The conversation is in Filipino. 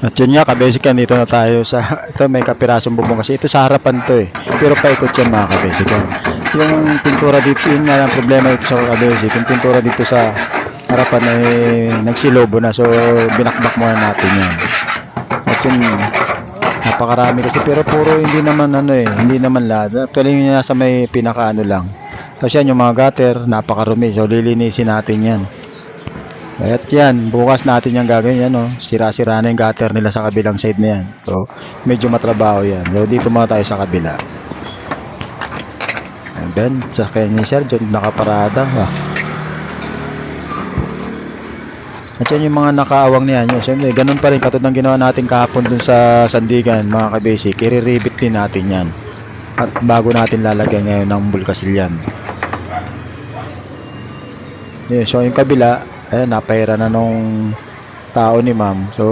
At yun nga, kabesikan, dito na tayo sa, ito may kapirasong bubong kasi ito sa harapan to eh. Pero paikot yan mga kabesikan. Yung pintura dito, yun nga ang problema dito sa kabesik. Yung pintura dito sa harapan ay nagsilobo na. So, binakbak muna natin yan. At yun, napakarami kasi. Pero puro hindi naman ano eh, hindi naman lahat. Actually yung nasa may pinakaano lang. Tapos yan yung mga gutter, napakarumi. So, lilinisin natin yan. At yan, bukas natin yung gagawin yan, oh. Sira-sira na yung gutter nila sa kabilang side na yan. So, medyo matrabaho yan. So, dito muna tayo sa kabila. And then, sa kanya ni Sir John, nakaparada. At yan yung mga nakaawang niyan. Yun. Siyempre, ganun pa rin. Katulad ng ginawa natin kahapon dun sa Sandigan, mga kabasic. I-re-rivet din natin yan. At bago natin lalagyan ngayon ng bulkasilyan. Yeah, so, yung kabila, ayan, napahira na nung tao ni ma'am. So,